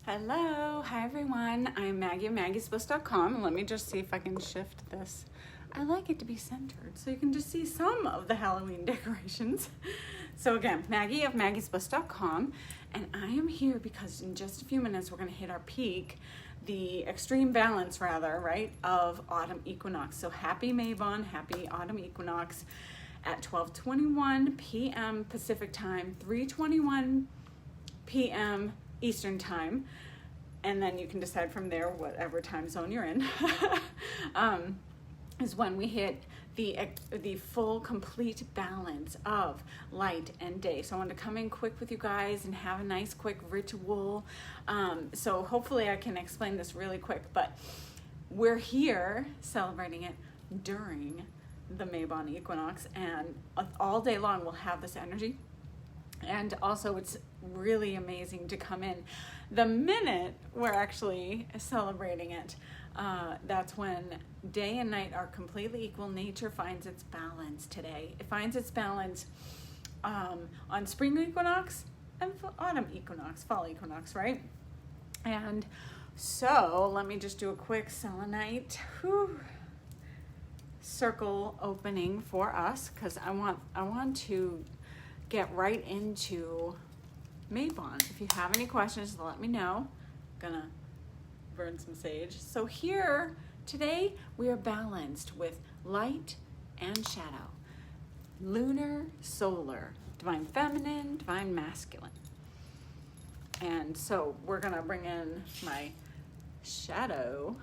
Hello, hi everyone. I'm Maggie of Maggie'sBliss.com, and let me just see if I can shift this. I like it to be centered so you can just see some of the Halloween decorations. So again, Maggie of Maggie'sBliss.com, and I am here because in just a few minutes we're going to hit our peak, the extreme balance rather, right, of autumn equinox. So happy Mabon, happy autumn equinox at 12:21 p.m. Pacific time, 3:21 p.m. Eastern time, and then you can decide from there whatever time zone you're in. Is when we hit the full complete balance of light and day. So I wanted to come in quick with you guys and have a nice quick ritual. So hopefully I can explain this really quick, but we're here celebrating it during the Mabon equinox, and all day long we'll have this energy. And also it's really amazing to come in the minute we're actually celebrating it. That's when day and night are completely equal. Nature finds its balance today. It finds its balance on spring equinox and autumn equinox, fall equinox, right? And so let me just do a quick selenite circle opening for us, because I want to get right into Mabon. If you have any questions, let me know. I'm gonna burn some sage. So here today we are balanced with light and shadow, lunar, solar, divine feminine, divine masculine. And so we're gonna bring in my shadow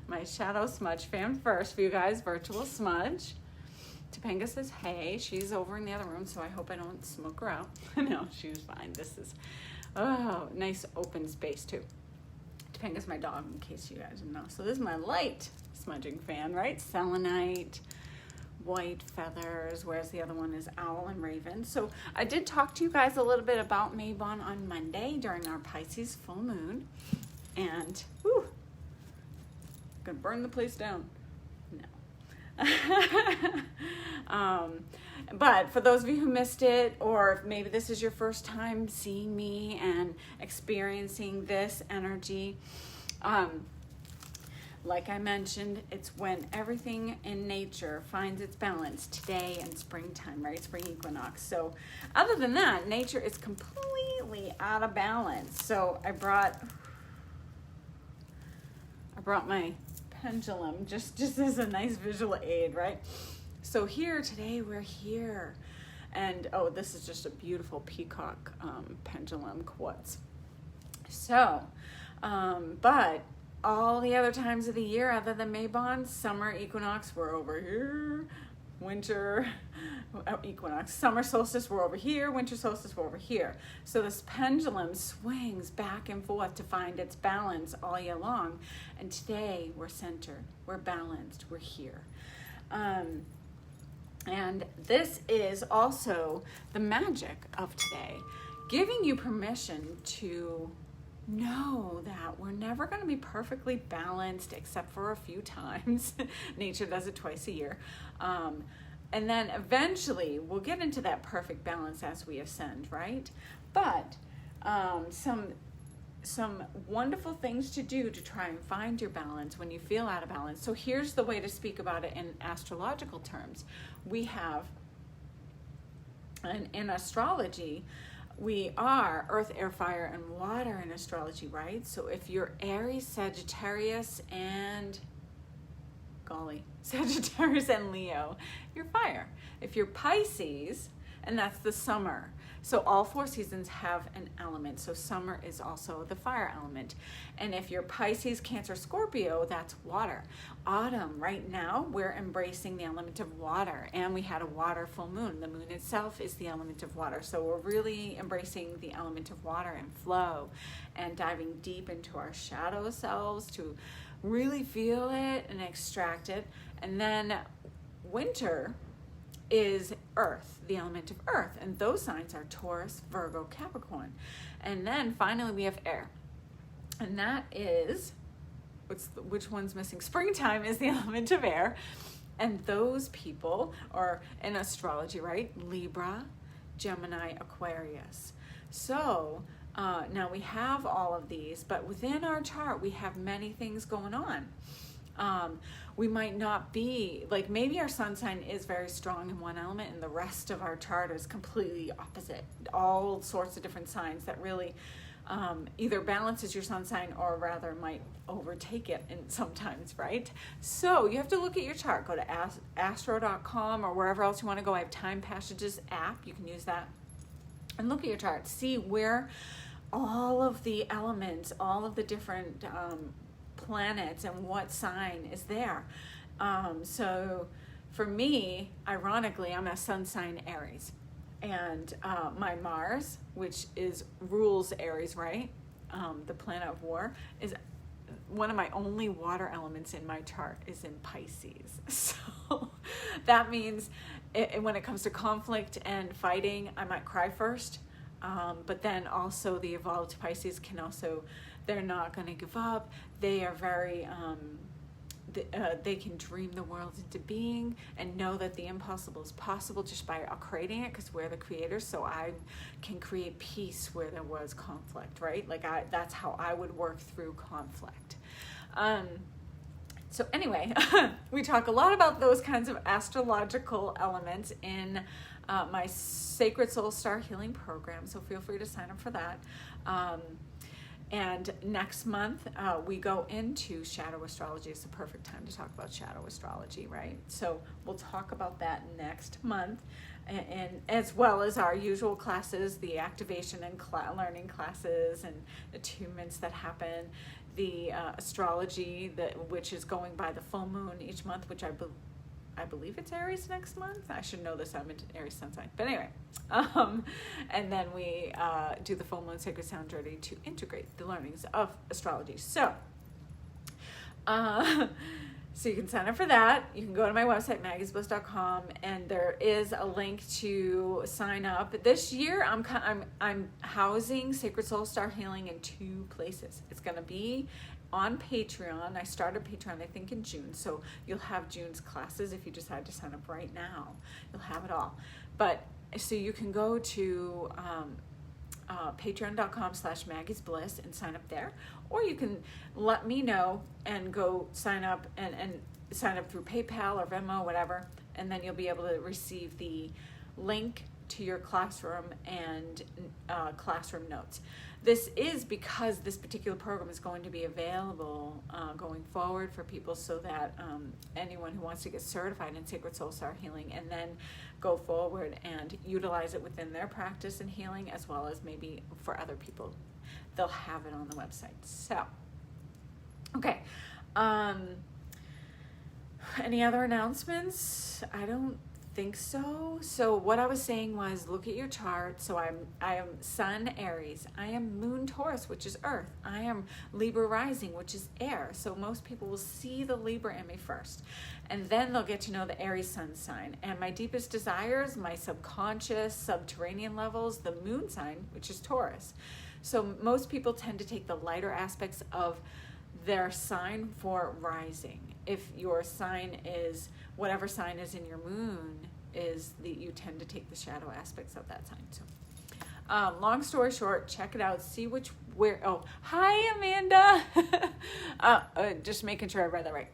my shadow smudge fan first for you guys, virtual smudge. Topanga says, hey, she's over in the other room, so I hope I don't smoke her out. No, she's fine. This is, nice open space too. Topanga's my dog, in case you guys didn't know. So this is my light smudging fan, right? Selenite, white feathers, whereas the other one is owl and raven. So I did talk to you guys a little bit about Mabon on Monday during our Pisces full moon. And, gonna burn the place down. But for those of you who missed it, or maybe this is your first time seeing me and experiencing this energy, like I mentioned, it's when everything in nature finds its balance today and springtime, right? Spring equinox. So other than that, nature is completely out of balance. So I brought my pendulum just as a nice visual aid, right? So here today we're here, and this is just a beautiful peacock pendulum quartz. So but all the other times of the year other than Mabon, summer equinox, we're over here, winter equinox, summer solstice, we're over here, winter solstice, we're over here. So this pendulum swings back and forth to find its balance all year long. And today we're centered, we're balanced, we're here. And this is also the magic of today, giving you permission to know that we're never going to be perfectly balanced except for a few times. Nature does it twice a year. And then eventually we'll get into that perfect balance as we ascend, right? But some wonderful things to do to try and find your balance when you feel out of balance. So here's the way to speak about it in astrological terms. We have, in astrology, we are earth, air, fire, and water in astrology, right? So if you're Aries, Sagittarius, and Sagittarius and Leo, you're fire. If you're Pisces, and that's the summer. So all 4 seasons have an element. So summer is also the fire element. And if you're Pisces, Cancer, Scorpio, that's water. Autumn, right now, we're embracing the element of water. And we had a water full moon. The moon itself is the element of water. So we're really embracing the element of water and flow and diving deep into our shadow selves to really feel it and extract it. And then winter is earth, the element of earth, and those signs are Taurus, Virgo, Capricorn. And then finally we have air, and that is, which one's missing? Springtime is the element of air, and those people are in astrology, right? Libra, Gemini, Aquarius. So Now we have all of these, but within our chart, we have many things going on. We might not be, like maybe our sun sign is very strong in one element and the rest of our chart is completely opposite. All sorts of different signs that really either balances your sun sign or rather might overtake it sometimes, right? So you have to look at your chart. Go to astro.com or wherever else you want to go. I have Time Passages app. You can use that. And look at your chart. See where all of the elements, all of the different planets and what sign is there. So for me, ironically, I'm a sun sign Aries. And my Mars, which rules Aries, right? The planet of war, is one of my only water elements in my chart is in Pisces. So that means when it comes to conflict and fighting, I might cry first. But then also the evolved Pisces can also, they're not going to give up. They are very, they can dream the world into being and know that the impossible is possible just by creating it, because we're the creators. So I can create peace where there was conflict, right? Like that's how I would work through conflict. So anyway, we talk a lot about those kinds of astrological elements in my Sacred Soul Star Healing Program. So feel free to sign up for that. And next month, we go into shadow astrology. It's the perfect time to talk about shadow astrology, right? So we'll talk about that next month, and as well as our usual classes, the activation and learning classes and attunements that happen, the astrology, which is going by the full moon each month, which I believe it's Aries next month. I should know this. I'm an Aries sun sign. But anyway, and then we do the full moon sacred sound journey to integrate the learnings of astrology. So, so you can sign up for that. You can go to my website, maggiesbliss.com, and there is a link to sign up. This year, I'm housing Sacred Soul Star Healing in 2 places. It's going to be on Patreon. I started Patreon, I think, in June. So you'll have June's classes if you decide to sign up right now. You'll have it all. But so you can go to patreon.com/maggiesbliss and sign up there. Or you can let me know and go sign up and sign up through PayPal or Venmo, whatever. And then you'll be able to receive the link to your classroom and classroom notes. This is because this particular program is going to be available going forward for people, so that anyone who wants to get certified in Sacred Soul Star Healing and then go forward and utilize it within their practice and healing, as well as maybe for other people, they'll have it on the website. So, okay. Any other announcements? I don't think so. So what I was saying was, look at your chart. So I am Sun Aries. I am Moon Taurus, which is Earth. I am Libra rising, which is air. So most people will see the Libra in me first, and then they'll get to know the Aries sun sign. And my deepest desires, my subconscious, subterranean levels, the moon sign, which is Taurus. So most people tend to take the lighter aspects of their sign for rising. If your sign is whatever sign is in your moon, is that you tend to take the shadow aspects of that sign. So long story short, check it out, see where. Oh, hi Amanda. Just making sure I read that right.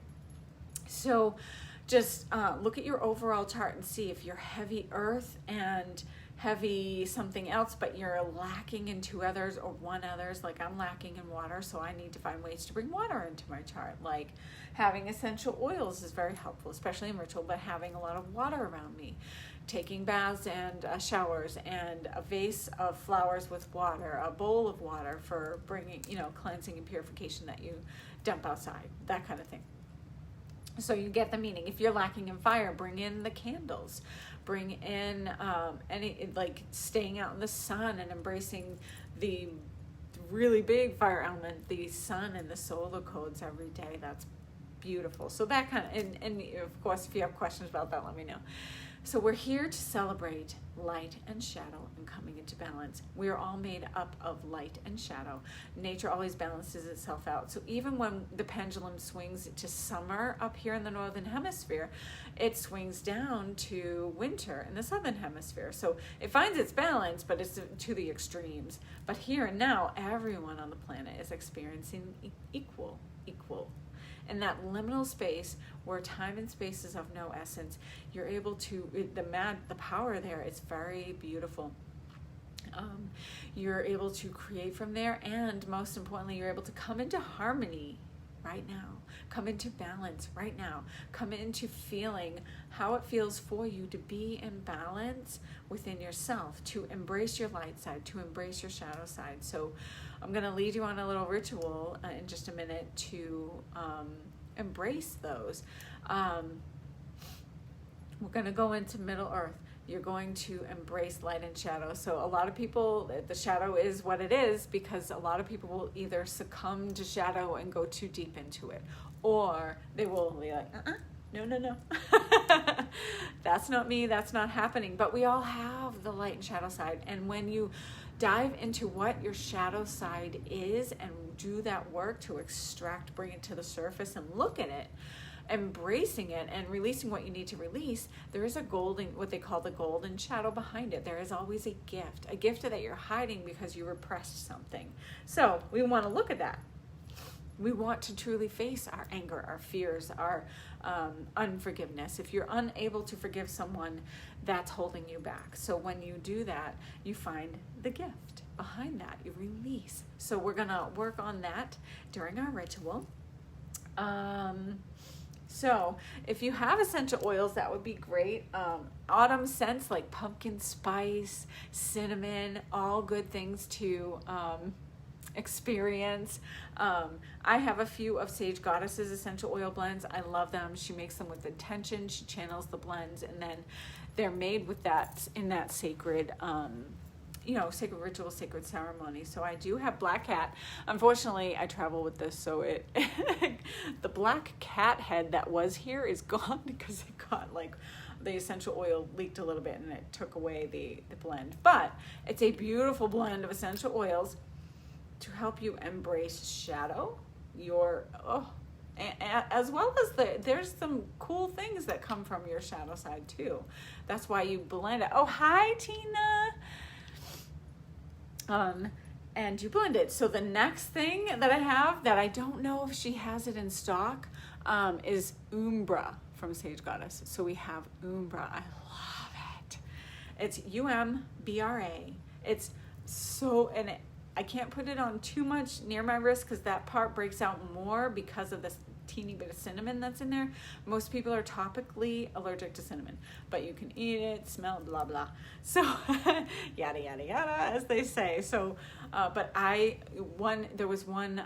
So just look at your overall chart and see if you're heavy earth and heavy something else, but you're lacking in 2 others or 1 others. Like I'm lacking in water, so I need to find ways to bring water into my chart. Like having essential oils is very helpful, especially in ritual, but having a lot of water around me, taking baths and showers, and a vase of flowers with water, a bowl of water for bringing, cleansing and purification that you dump outside, that kind of thing. So you get the meaning. If you're lacking in fire, bring in the candles. Bring in staying out in the sun and embracing the really big fire element, the sun and the solar codes every day. That's beautiful. So that kind of, and of course, if you have questions about that, let me know. So we're here to celebrate light and shadow and coming into balance. We are all made up of light and shadow. Nature always balances itself out. So even when the pendulum swings to summer up here in the northern hemisphere, it swings down to winter in the southern hemisphere. So it finds its balance, but it's to the extremes. But here and now, everyone on the planet is experiencing equal. In that liminal space where time and space is of no essence, you're able to, the power there is very beautiful. You're able to create from there, and most importantly, you're able to come into harmony right now, come into balance right now, come into feeling how it feels for you to be in balance within yourself, to embrace your light side, to embrace your shadow side. So I'm going to lead you on a little ritual in just a minute to embrace those. We're going to go into Middle Earth. You're going to embrace light and shadow. So a lot of people, the shadow is what it is because a lot of people will either succumb to shadow and go too deep into it, or they will be like, no. That's not me, that's not happening. But we all have the light and shadow side. And when you dive into what your shadow side is and do that work to extract, bring it to the surface and look at it, embracing it and releasing what you need to release, there is a golden, what they call the golden shadow behind it. There is always a gift that you're hiding because you repressed something. So we want to look at that. We want to truly face our anger, our fears, our unforgiveness. If you're unable to forgive someone, that's holding you back. So when you do that, you find the gift behind that, you release. So we're going to work on that during our ritual. So if you have essential oils, that would be great. Autumn scents like pumpkin spice, cinnamon, all good things to experience. I have a few of Sage Goddess's essential oil blends. I love them. She makes them with intention. She channels the blends, and then they're made with that in that sacred sacred ritual, sacred ceremony. So I do have Black Cat. Unfortunately, I travel with this, so it the Black Cat head that was here is gone because it got the essential oil leaked a little bit and it took away the blend. But it's a beautiful blend of essential oils to help you embrace shadow, as well as there's some cool things that come from your shadow side too. That's why you blend it. Oh, hi, Tina. And you blend it. So the next thing that I have that I don't know if she has it in stock is Umbra from Sage Goddess. So we have Umbra. I love it. It's Umbra. It's so, I can't put it on too much near my wrist because that part breaks out more because of this teeny bit of cinnamon that's in there. Most people are topically allergic to cinnamon, but you can eat it, smell, blah, blah. So yada, yada, yada, as they say. So, but there was one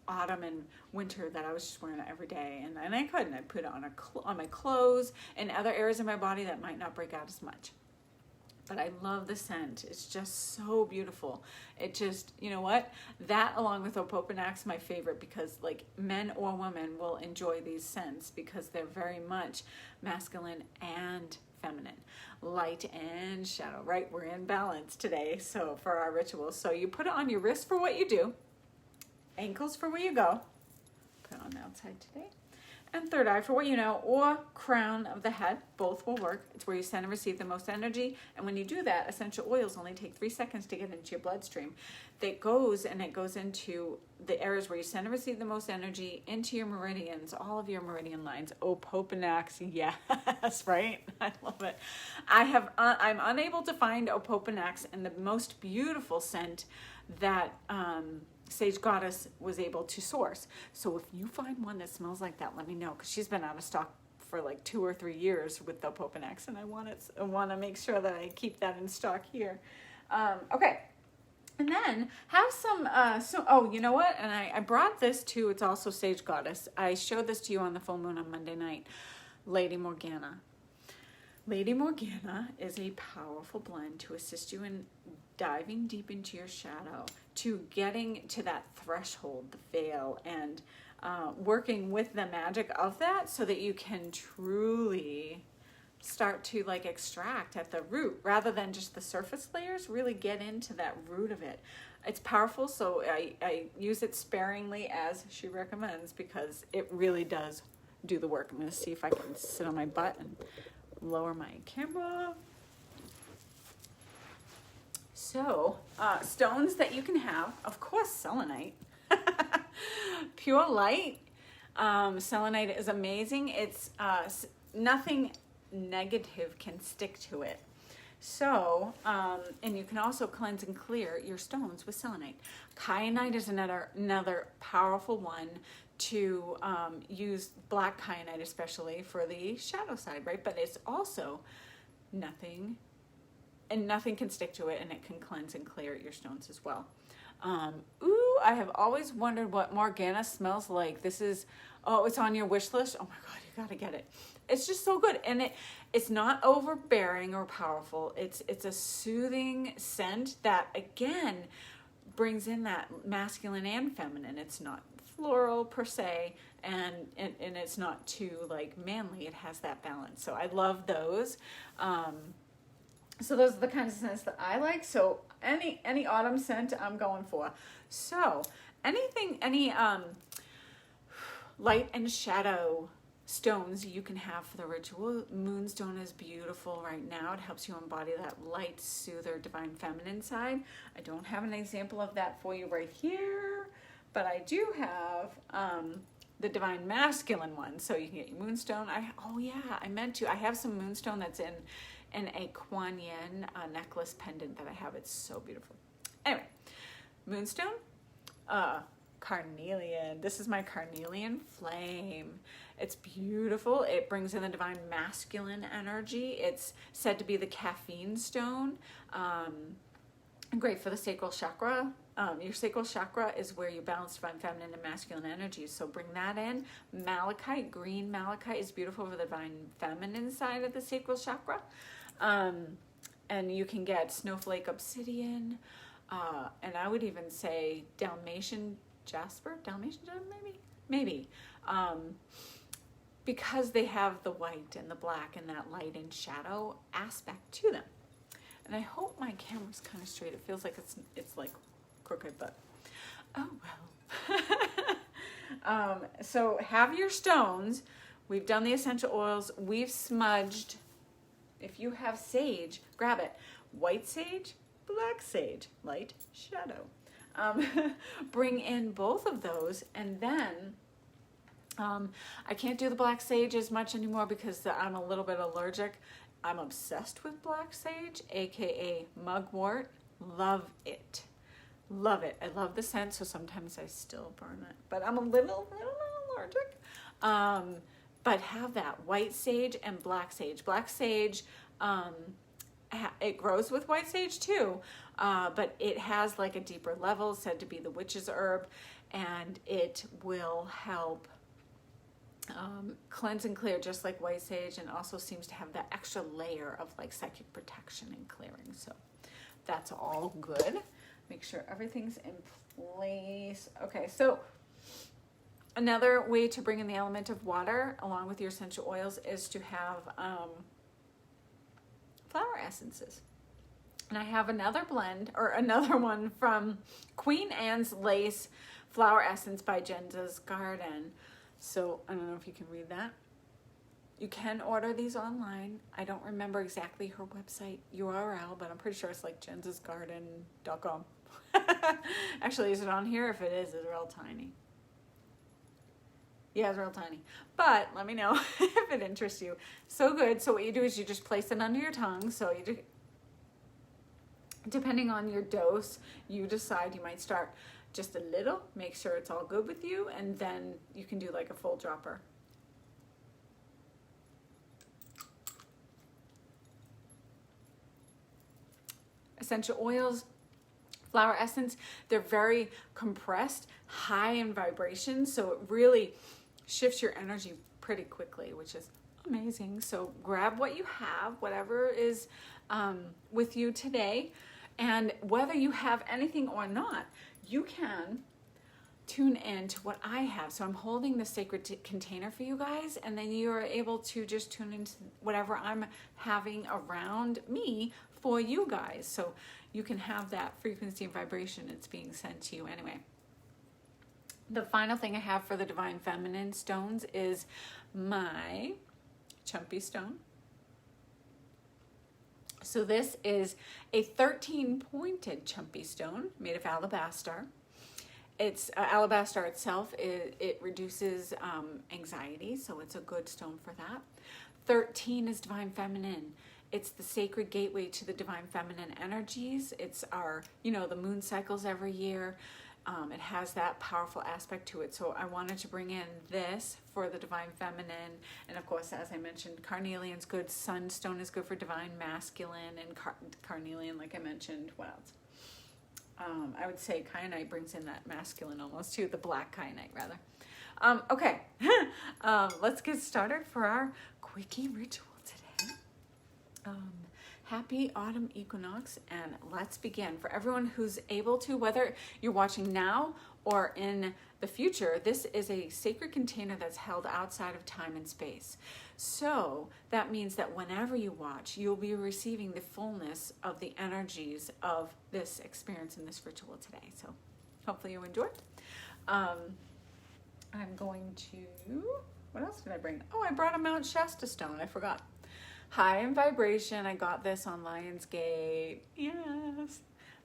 autumn and winter that I was just wearing it every day, and I couldn't. I put it on my clothes and other areas of my body that might not break out as much. But I love the scent. It's just so beautiful. It just, you know what? That along with Opoponax, my favorite, because men or women will enjoy these scents because they're very much masculine and feminine, light and shadow, right? We're in balance today. So for our rituals, so you put it on your wrist for what you do, ankles for where you go, put it on the outside today. And third eye for what you know, or crown of the head. Both will work. It's where you send and receive the most energy. And when you do that, essential oils only take 3 seconds to get into your bloodstream. It goes into the areas where you send and receive the most energy, into your meridians, all of your meridian lines. Opoponax, yes, right? I love it. I'm unable to find Opoponax in the most beautiful scent that Sage Goddess was able to source. So if you find one that smells like that, let me know, because she's been out of stock for 2 or 3 years with the Opoponax, and I want to make sure that I keep that in stock here. Okay, and then have some. You know what? And I brought this too. It's also Sage Goddess. I showed this to you on the full moon on Monday night. Lady Morgana. Lady Morgana is a powerful blend to assist you in diving deep into your shadow, to getting to that threshold, the veil, and working with the magic of that so that you can truly start to like extract at the root rather than just the surface layers. Really get into that root of it. It's powerful, so I use it sparingly as she recommends because it really does do the work. I'm going to see if I can sit on my butt and lower my camera. So, stones that you can have, of course, selenite. Pure light. Selenite is amazing. It's nothing negative can stick to it. So, and you can also cleanse and clear your stones with selenite. Kyanite is another powerful one to use, black kyanite especially for the shadow side, right? But it's also nothing can stick to it, and it can cleanse and clear your stones as well. Ooh, I have always wondered what Morgana smells like. This is, oh, it's on your wish list. Oh my God, you gotta get it. It's just so good, and it's not overbearing or powerful. It's a soothing scent that again brings in that masculine and feminine. It's not floral per se, and it's not too like manly. It has that balance. So I love those. So those are the kinds of scents that I like. So any autumn scent I'm going for. So any light and shadow stones you can have for the ritual. Moonstone is beautiful right now. It helps you embody that light, soother, divine feminine side. I don't have an example of that for you right here, but I do have the divine masculine one. So you can get your moonstone. I meant to. I have some moonstone that's in a Kuan Yin necklace pendant that I have. It's so beautiful. Anyway, moonstone, carnelian. This is my carnelian flame. It's beautiful. It brings in the divine masculine energy. It's said to be the caffeine stone. Great for the sacral chakra. Your sacral chakra is where you balance divine feminine and masculine energies. So bring that in. Malachite, green malachite is beautiful for the divine feminine side of the sacral chakra. And you can get snowflake obsidian. And I would even say Dalmatian jasper, maybe. Because they have the white and the black and that light and shadow aspect to them. And I hope my camera's kind of straight. It feels like it's like crooked, but oh well. So have your stones. We've done the essential oils. We've smudged. If you have sage, grab it. White sage, black sage, light, shadow. Bring in both of those, and then I can't do the black sage as much anymore because I'm a little bit allergic. I'm obsessed with black sage, aka mugwort. Love it. Love it. I love the scent, so sometimes I still burn it, but I'm a little allergic. But have that white sage and black sage. Black sage, it grows with white sage too, but it has like a deeper level, said to be the witch's herb, and it will help cleanse and clear just like white sage, and also seems to have that extra layer of like psychic protection and clearing. So that's all good. Make sure everything's in place. Okay, so another way to bring in the element of water along with your essential oils is to have flower essences. And I have another blend, or another one from Queen Anne's Lace Flower Essence by Jenza's Garden. So I don't know if you can read that. You can order these online. I don't remember exactly her website URL, but I'm pretty sure it's like jensasgarden.com. Actually, is it on here? If it is, it's real tiny. Yeah, it's real tiny. But let me know if it interests you. So good. So what you do is you just place it under your tongue. So you do, depending on your dose, you decide. You might start just a little, make sure it's all good with you, and then you can do like a full dropper. Essential oils, flower essence, they're very compressed, high in vibration, so it really shifts your energy pretty quickly, which is amazing. So grab what you have, whatever is with you today, and whether you have anything or not, you can tune in to what I have. So I'm holding the sacred container for you guys, and then you're able to just tune into whatever I'm having around me for you guys. So you can have that frequency and vibration. It's being sent to you anyway. The final thing I have for the Divine Feminine stones is my Chumpy Stone. So this is a 13-pointed Chumpy Stone made of alabaster. It's alabaster itself, it reduces anxiety, so it's a good stone for that. 13 is Divine Feminine. It's the sacred gateway to the Divine Feminine energies. It's our, the moon cycles every year. It has that powerful aspect to it. So I wanted to bring in this for the Divine Feminine. And of course, as I mentioned, carnelian's good. Sunstone is good for Divine Masculine. And carnelian, like I mentioned, what else? I would say kyanite brings in that masculine almost too, the black kyanite rather. Okay, let's get started for our quickie ritual today. Happy autumn equinox, and let's begin. For everyone who's able to, whether you're watching now or in the future, this is a sacred container that's held outside of time and space. So that means that whenever you watch, you'll be receiving the fullness of the energies of this experience in this ritual today. So hopefully you enjoyed. I'm going to, what else did I bring? Oh, I brought a Mount Shasta stone. I forgot. High in vibration. I got this on Lionsgate. Yes.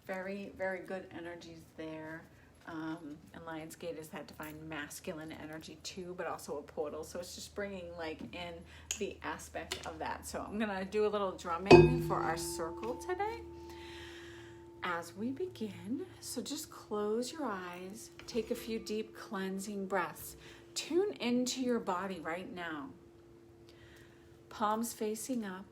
Very, very good energies there. And Lionsgate is that divine masculine energy too, but also a portal. So it's just bringing in the aspect of that. So I'm going to do a little drumming for our circle today as we begin. So just close your eyes. Take a few deep cleansing breaths. Tune into your body right now. Palms facing up.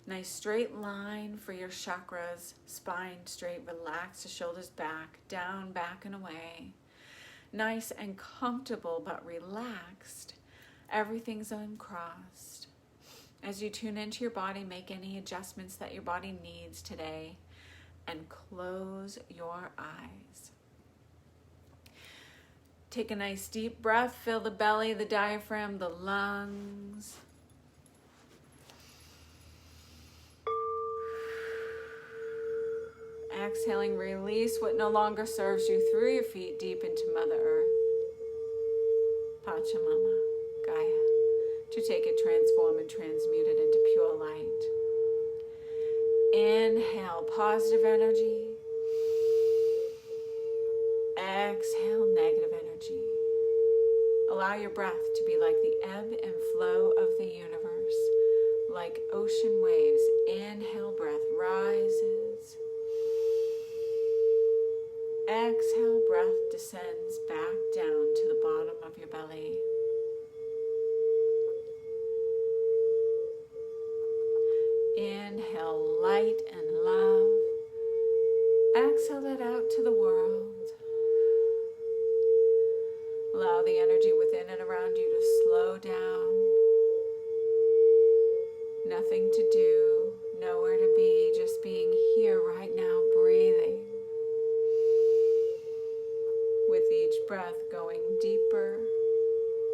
Nice straight line for your chakras. Spine straight. Relax the shoulders back. Down, back, and away. Nice and comfortable but relaxed. Everything's uncrossed. As you tune into your body, make any adjustments that your body needs today. And close your eyes. Take a nice deep breath. Fill the belly, the diaphragm, the lungs. Exhaling, release what no longer serves you through your feet deep into Mother Earth. Pachamama, Gaia, to take it, transform, and transmute it into pure light. Inhale, positive energy. Exhale, negative energy. Allow your breath to be like the ebb and flow of the universe, like ocean waves. Inhale, breath rises. Exhale, breath descends back down to the bottom of your belly. Inhale, light and love. Exhale it out to the world. Allow the energy within and around you to slow down. Nothing to do, nowhere to be, just being here right now, breathing. With each breath going deeper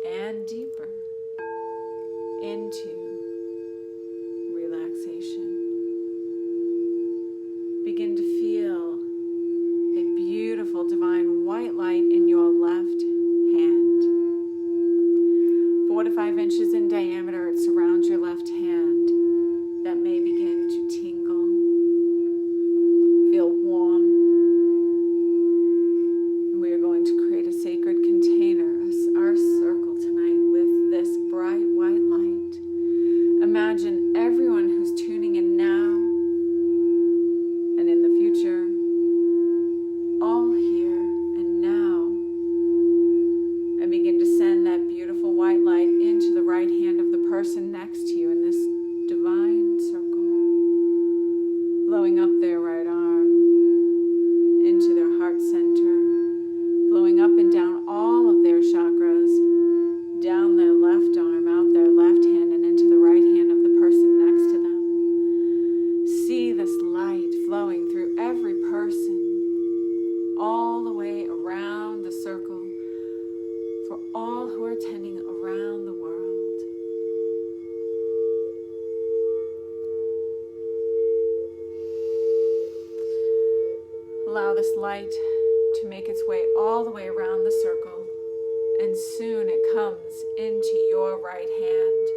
and deeper into relaxation. Begin to feel a beautiful divine white light in your left hand. 4 to 5 inches in diameter, it surrounds your left hand. That may begin to tingle, feel warm. We are going to create a sacred container, our circle tonight, with this bright white light. Imagine everyone who's tuning in now and in the future, all here and now, and begin to send that beautiful white light into the right hand light to make its way all the way around the circle, and soon it comes into your right hand,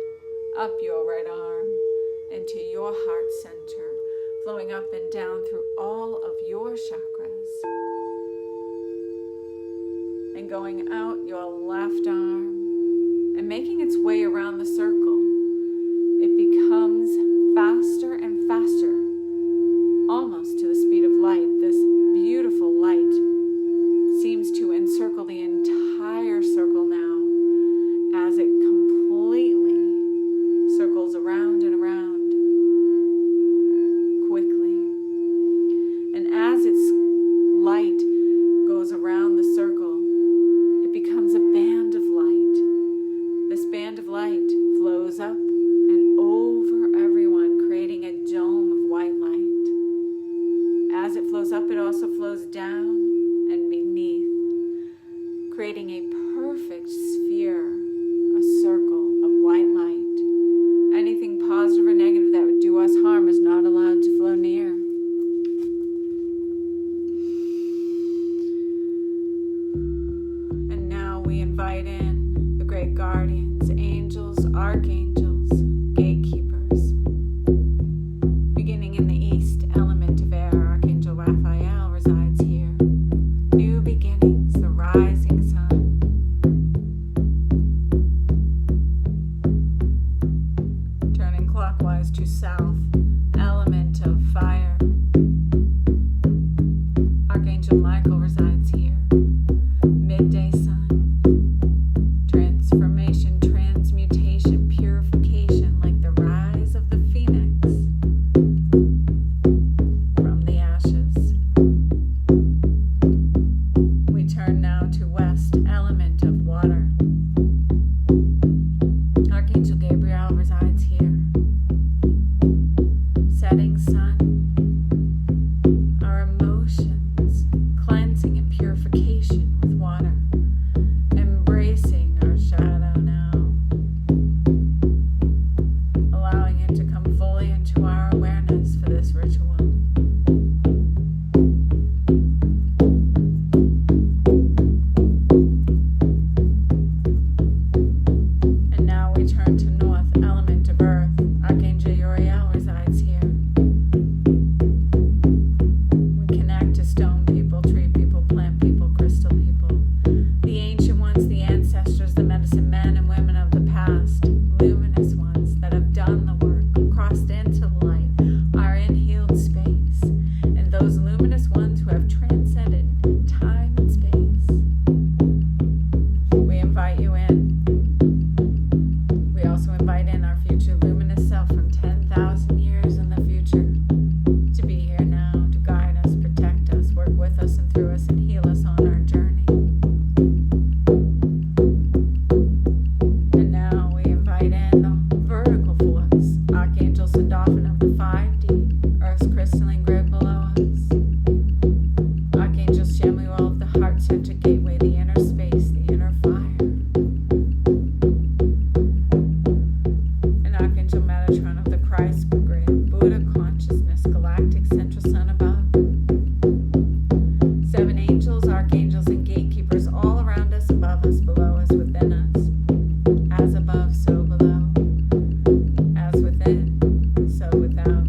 up your right arm, into your heart center, flowing up and down through all of your chakras, and going out your left arm, and making its way around the circle. It becomes faster and faster, almost to the speed of light. This beautiful light seems to encircle the entire circle now, as it completely circles around and around quickly. And as its light goes around the circle, it becomes a band of light. This band of light flows up and over everyone, creating a dome of white light. As it flows up, it also flows down and beneath, creating a perfect sphere, a circle of white light. Anything positive or negative that would do us harm is not allowed to flow near. And now we invite in the great guardians, angels, archangels, gatekeepers. Beginning in the east element of air, Archangel Raphael resides here. New beginnings, the rising sun. Turning clockwise to south, element of fire. Archangel Michael resides here. Midday sun. Transformation, transmutation, purification, like the rise of the phoenix from the ashes. We turn now to west, element of water. Archangel Gabriel resides here. Setting sun. Our emotions, cleansing and purification with water. Embracing our shadow now. Allowing it to come fully into our awareness for this ritual. And now we turn to north, element of earth. Archangel Urial resides here. We connect to stone people, tree people, plant people, crystal people. The ancient ones, the ancestors, the medicine men and women of the past, luminous ones that have done the work, crossed into the light, are in healed space. And those luminous ones who have transcended time and space, we invite you in. We also invite in our future luminous self from 10,000 years in the future to be here now, to guide us, protect us, work with us and through us, and heal us on our journey. And now we invite in the vertical force, Archangel Sandalphon of the 5D, Earth's crystalline grid below us. Archangel Samuel of the heart center gateway, the inner space, the inner fire. And Archangel Metatron of the Christ grid, Buddha consciousness, galactic central sun above. 7 angels, archangels, and gatekeepers all around us, above us, below us, within us. As above, so below. As within, so without.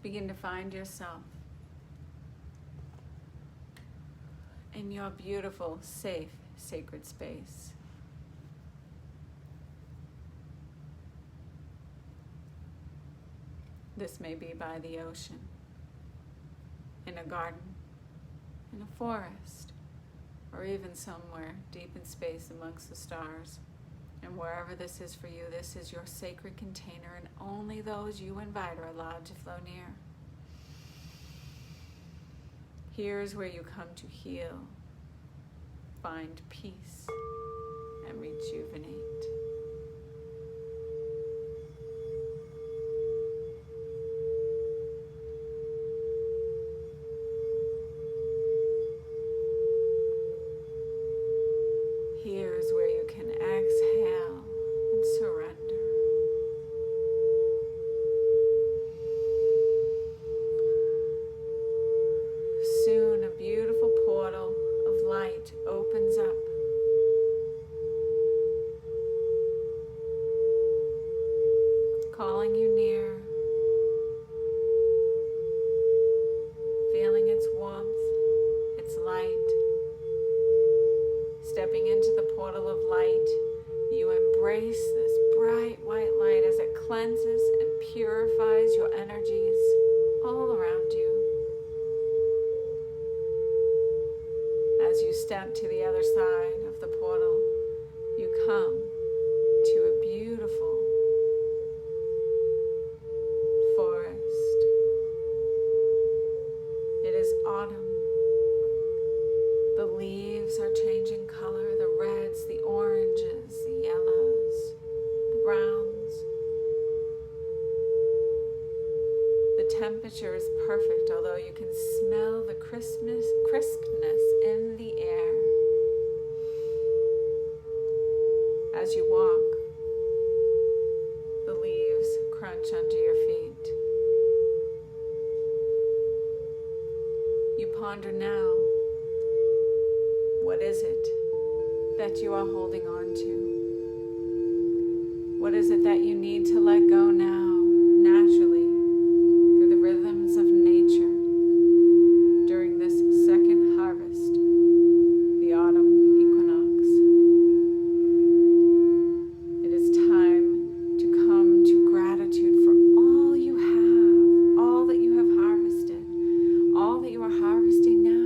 Begin to find yourself in your beautiful, safe, sacred space. This may be by the ocean, in a garden, in a forest, or even somewhere deep in space amongst the stars. And wherever this is for you, this is your sacred container, and only those you invite are allowed to flow near. Here's where you come to heal, find peace, and rejuvenate. Here's where you can exhale and surrender. Soon a beautiful portal of light opens up. Calling you near, feeling its warmth, its light. Stepping into the portal of light, you embrace this bright white light as it cleanses and purifies your energies all around you. As you step to the other side of the portal, you come to a beautiful forest. It is autumn. The leaves are changing color, the reds, the oranges, the yellows, the browns. The temperature is perfect, although you can smell the crispness in the air. As you walk, the leaves crunch under your feet. You ponder now, what is it that you are holding on to? What is it that you need to let go now, naturally, through the rhythms of nature during this second harvest, the autumn equinox? It is time to come to gratitude for all you have, all that you have harvested, all that you are harvesting now.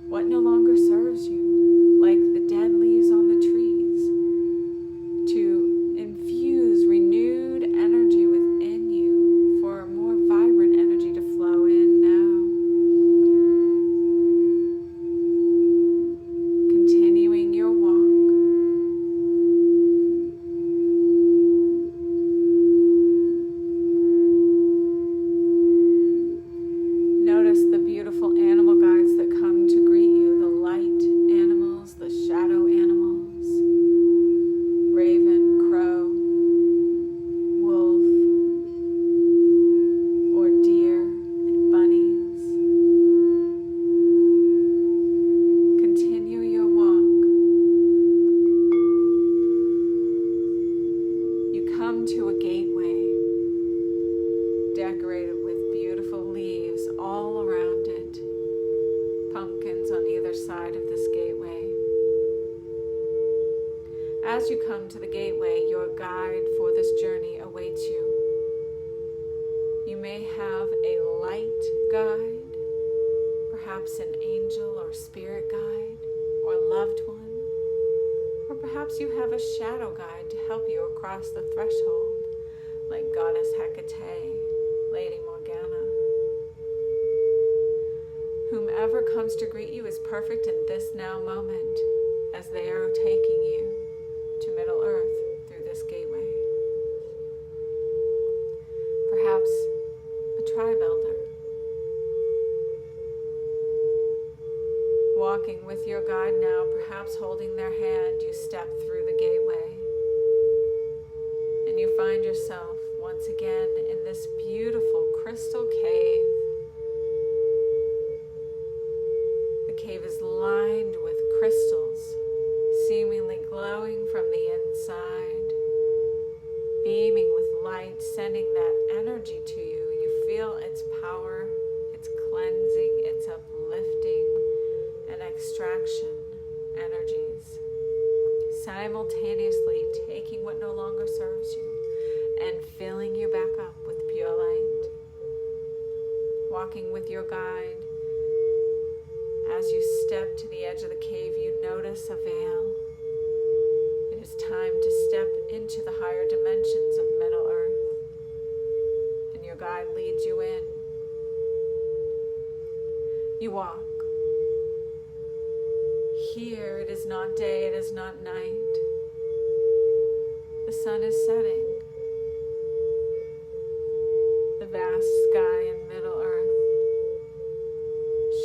What no longer serves you, like the dead leaves on the trees, to infuse renewed energy within you for a more vibrant energy to flow in now. Continuing your walk. Notice the beautiful animal guides that come to greet you, the light animals, the shadow animals, raven, crow, wolf, or deer and bunnies. Continue your walk. You come to a gateway decorated with beautiful leaves all around it. Pumpkins on either side of this gateway. As you come to the gateway, your guide for this journey awaits you. You may have a light guide, perhaps an angel or spirit guide, or loved one, or perhaps you have a shadow guide to help you across the threshold, like Goddess Hecate, Lady Morgana. Whomever comes to greet you is perfect in this now moment, as they are taking you to Middle Earth through this gateway. Perhaps a tribe elder. Walking with your guide now, perhaps holding their hand, you step through the gateway. And you find yourself once again in this beautiful crystal cave. The cave is lined with crystals, seemingly glowing from the inside, beaming with light, sending that energy to you. You feel its power, its cleansing, its uplifting, and extraction energies, simultaneously taking what no longer serves you and filling you back up with pure light. Walking with your guide, as you step to the edge of the cave, you notice a veil, It's time to step into the higher dimensions of Middle Earth. And your guide leads you in. You walk. Here it is not day, it is not night. The sun is setting. The vast sky in Middle Earth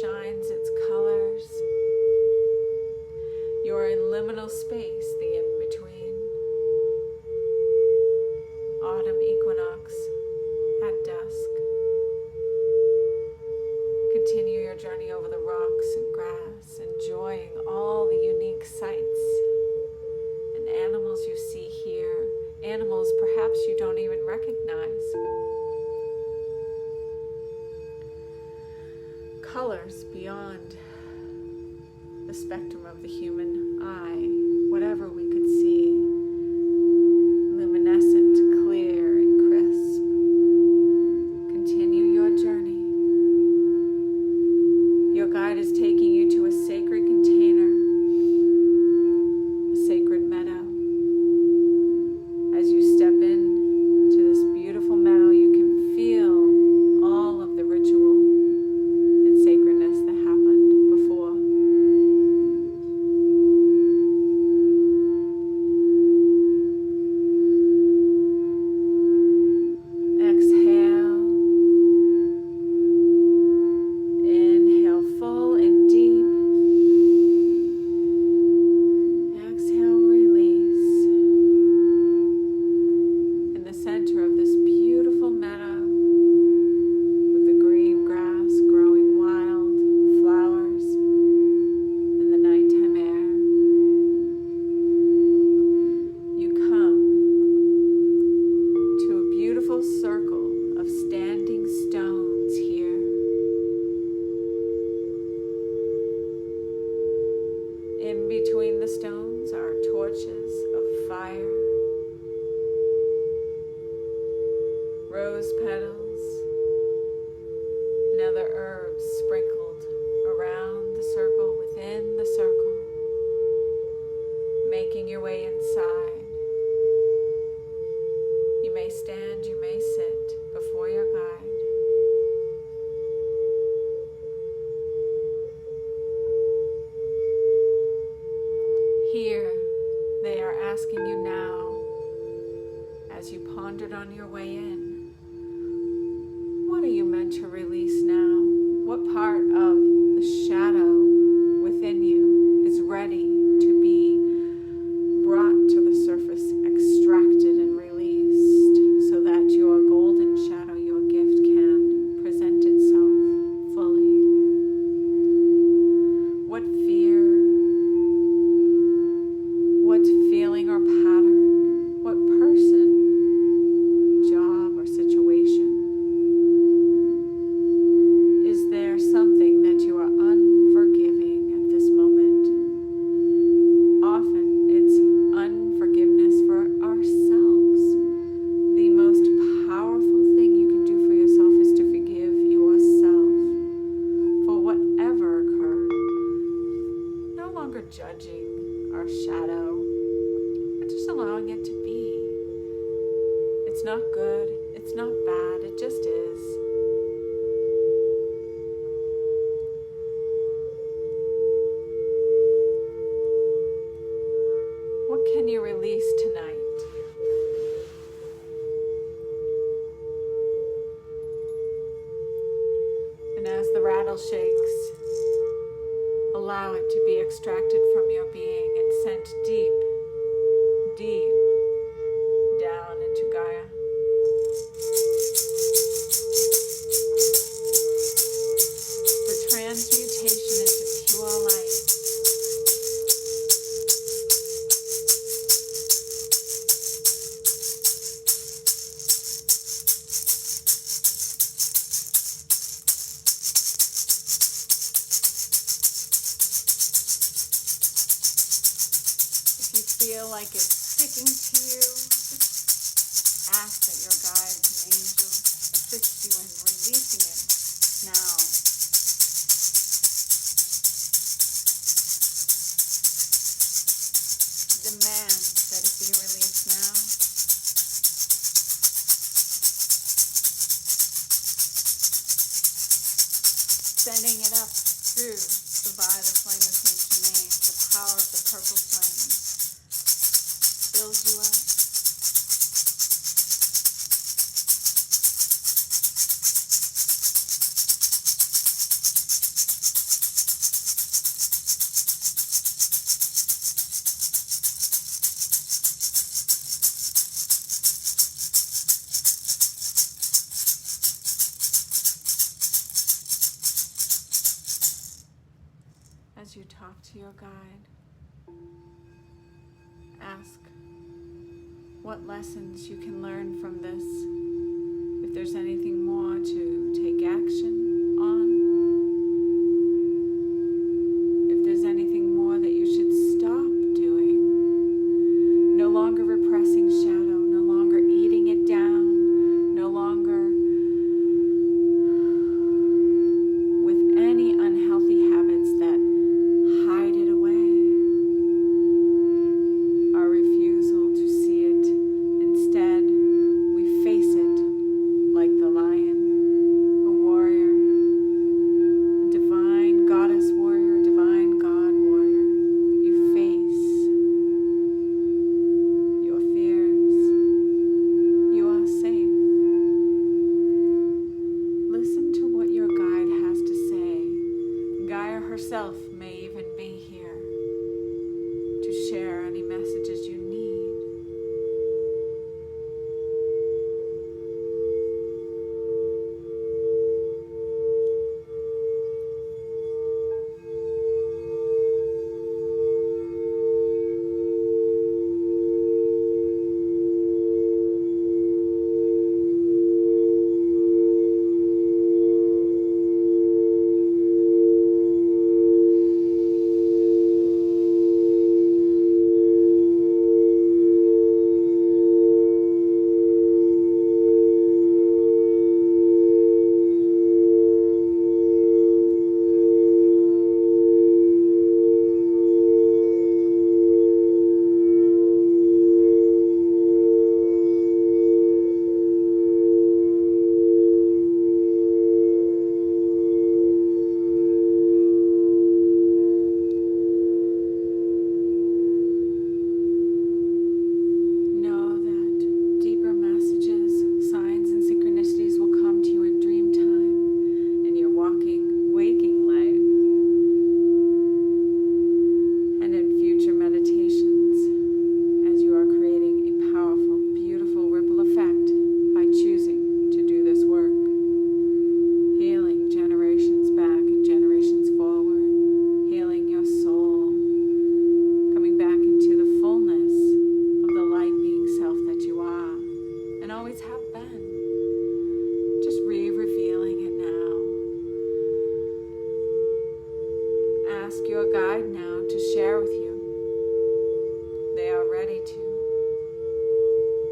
shines its colors. You're in liminal space, the in-between. Autumn equinox at dusk. Continue your journey over the rocks and grass, enjoying all the unique sights and animals you see here, animals perhaps you don't even recognize. Colors beyond the spectrum of the human eye, whatever we could see, luminescent, clear, and crisp. Continue your journey. Your guide is taking you to a sacred container, a sacred meadow. As you step into this beautiful meadow, you can feel all of the ritual and sacredness that happened before. Exhale. Inhale full and deep. Exhale, release. In the center of this beautiful meadow with the green grass growing wild, flowers in the nighttime air, you come to a beautiful circle of standing stones here. In between the stones are torches of fire, rose petals, and other herbs sprinkled around the circle, within the circle, making your way inside. You may stand, you may sit before your guide. Here, they are asking you now, as you pondered on your way in, what are you meant to release now? What part of the shadow within you is ready to be brought to the surface, extracted and released, so that your golden shadow, your gift, can present itself fully? What fear, what feeling or pattern, what person, job or situation? Is there something that you are unforgiving at this moment? Often it's unforgiveness for ourselves. The most powerful thing you can do for yourself is to forgive yourself for whatever occurred. No longer judging our shadow, but just allowing it to be. It's not good, it's not bad, it just is. What can you release tonight? And as the rattle shakes, allow it to be extracted from your being and sent deep, deep down into Gaia. For transmutation into pure light. If you feel like it's sticking to you, just ask that your guides and angels assist you in releasing it now. demand that it be released now. Sending it up through the violet flame of Saint Germain, the power of the purple flame fills you up. As you talk to your guide, ask what lessons you can learn from this. If there's anything more to take action on, if there's anything more that you should stop doing, no longer repressing shadow, no longer eating it down, no longer with any unhealthy habits that hide it away. Our refusal to see it. Instead, we face it like the lion, a warrior, a divine goddess warrior, a divine god warrior. You face your fears. You are safe. Listen to what your guide has to say. Gaia herself may even be here to share any messages you need.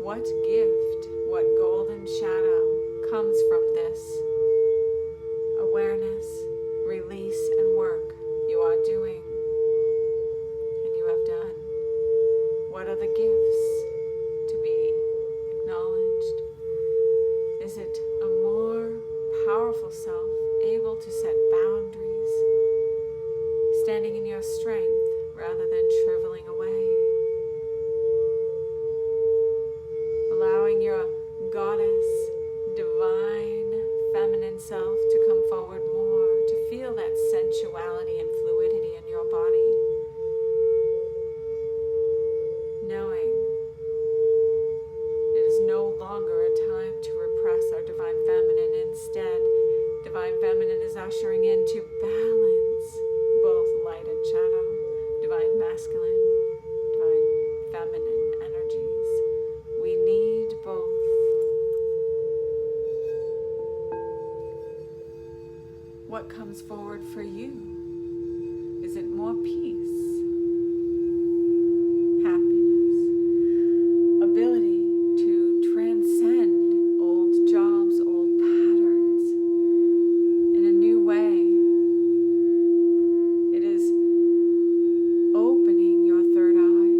What gift, what golden shadow comes from this awareness, release, and work you are doing and you have done? What are the gifts to be acknowledged? Is it a more powerful self, able to set boundaries, standing in your strength rather than shriveling away? Allowing your goddess, divine, feminine self to come forward more, to feel that sensuality and fluidity in your body. Knowing it is no longer a time to repress our divine feminine. Instead, divine feminine is ushering into balance, both light and shadow, divine masculine, divine feminine energies. We need both. What comes forward for you? Is it more peace, happiness, ability to transcend old jobs, old patterns in a new way? It is opening your third eye,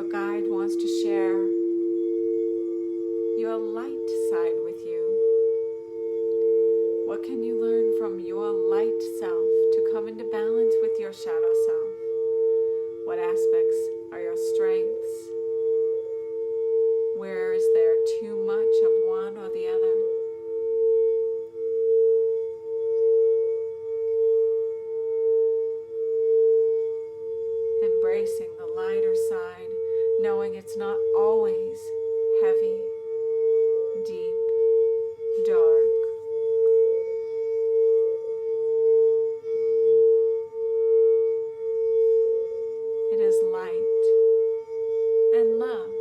your guide wants to share your light side with you. What can you learn from your light self to come into balance with your shadow self? What aspects are your strengths? Where is there too much of one or the other? Embracing the lighter side, knowing it's not always heavy, deep, dark. It is light and love.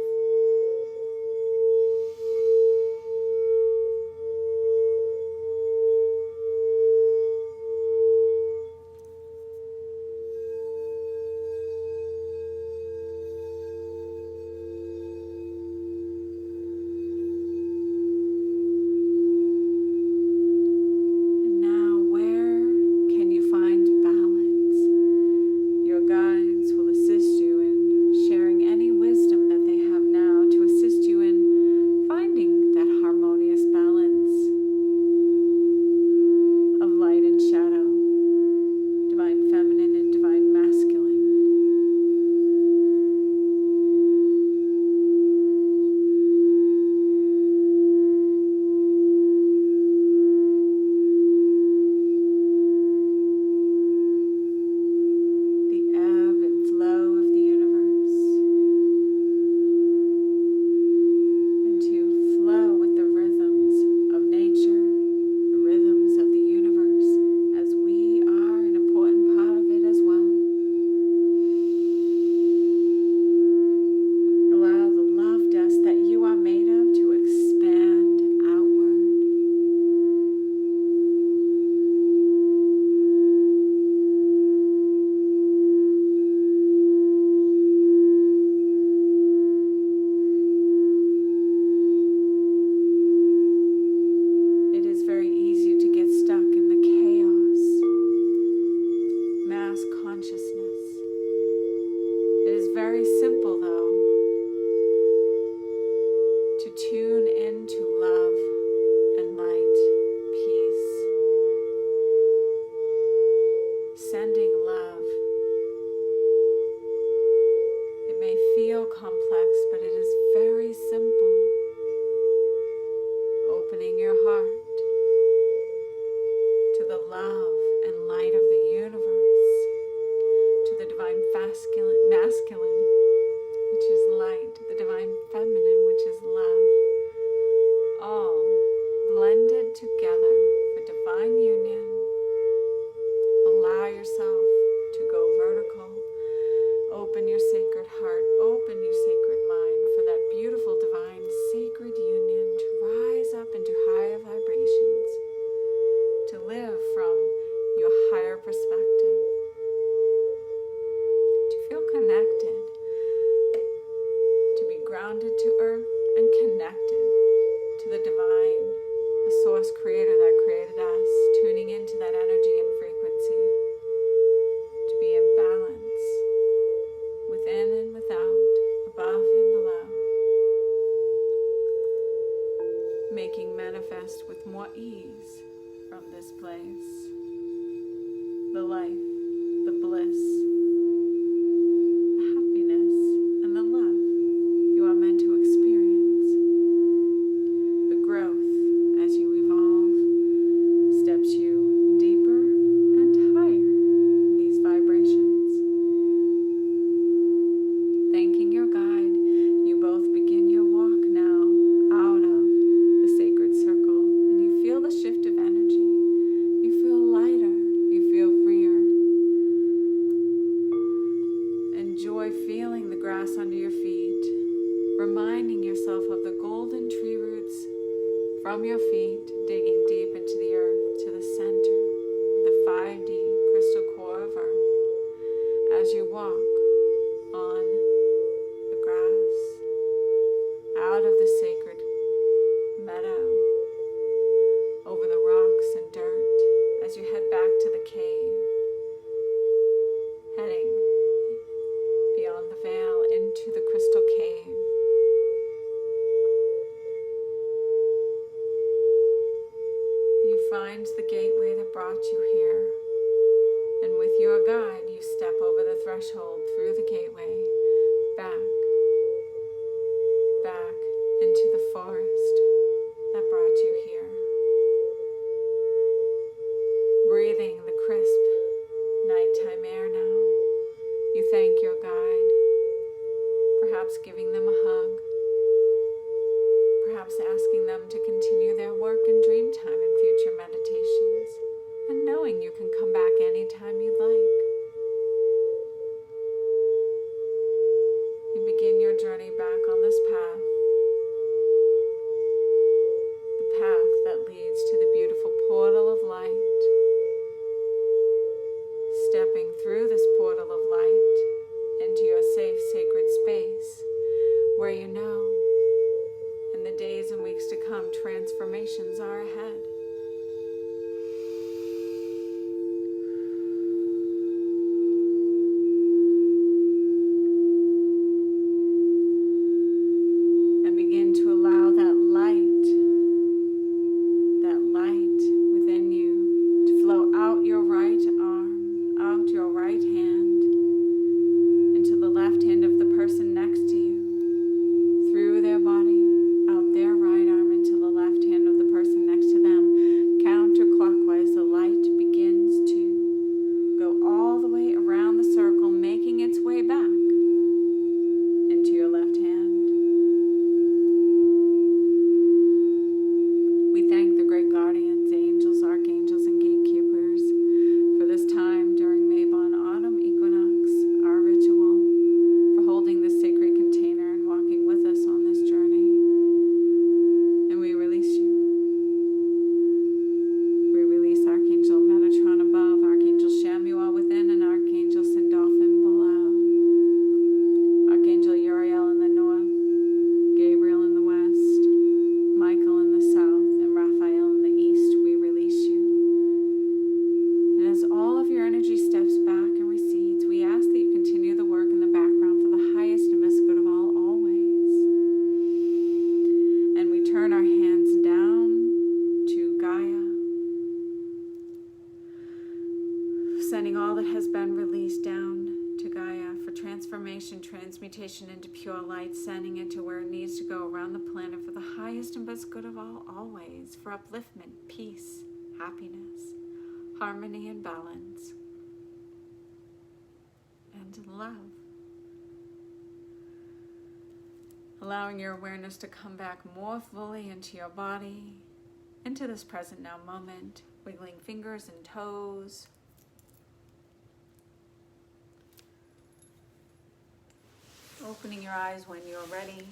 From your feet, digging deep into the earth to the center of the 5D crystal core of earth as you walk on the grass, out of the sacred meadow, over the rocks and dirt as you head back to the cave, heading beyond the veil into the crystal perhaps giving them a hug, perhaps asking them to continue their work in dream time in future meditations, and knowing you can come back anytime you like. You begin your journey back on this path, the path that leads to the beautiful portal of light. Stepping through this portal of light into your safe, sacred space, where you know in the days and weeks to come, transformations are ahead. And begin to allow that light within you to flow out your right arm, out your right hand, into the left hand of the person next to you, through their body, out their right arm into the left hand of the person next to them. Counterclockwise, the light begins to go all the way around the circle, making its way back into your left hand. We thank the great guardians, angels, archangels, and gatekeepers for this time during Mabon Autumn Equinox, our ritual, for holding this sacred container and walking with us on this journey. And we release you. We release Archangel Metatron above, Archangel Shamuel within, and Archangel Sandalphon below. Archangel Urial in the north, Gabriel in the west, Michael in the south, and Raphael in the east. We release you. And as all of your energy steps back and recedes, we ask that you continue the work in the background for the highest and best good of all, always. And we turn our hands down to Gaia, sending all that has been released down to Gaia for transformation, transmutation into pure light, sending it to where it needs to go around the planet for the highest and best good of all, always, for upliftment, peace, happiness, harmony, and balance, and love. Allowing your awareness to come back more fully into your body, into this present now moment, wiggling fingers and toes. Opening your eyes when you're ready.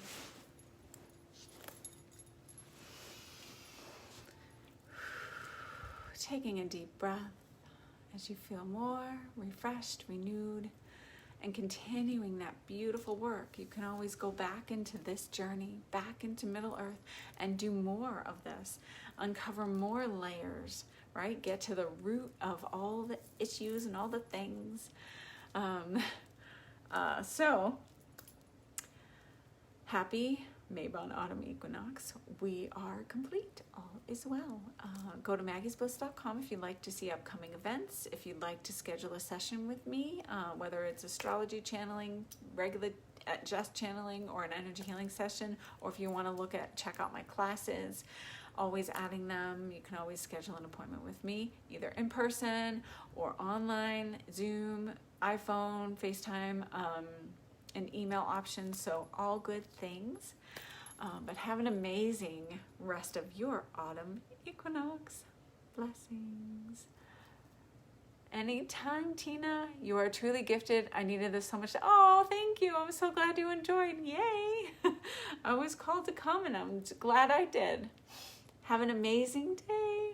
Taking a deep breath as you feel more refreshed, renewed, and continuing that beautiful work. You can always go back into this journey, back into Middle Earth, and do more of this. Uncover more layers, right? Get to the root of all the issues and all the things. So, happy Mabon Autumn Equinox. We are complete. All is well. Go to maggiesbliss.com if you'd like to see upcoming events. If you'd like to schedule a session with me, whether it's astrology channeling, regular just channeling, or an energy healing session, or if you want to check out my classes, always adding them. You can always schedule an appointment with me, either in person or online, Zoom, iPhone, FaceTime, and email options. So all good things. But have an amazing rest of your autumn equinox. Blessings. Anytime, Tina. You are truly gifted. I needed this so much. Oh, thank you. I'm so glad you enjoyed. Yay. I was called to come, and I'm glad I did. Have an amazing day.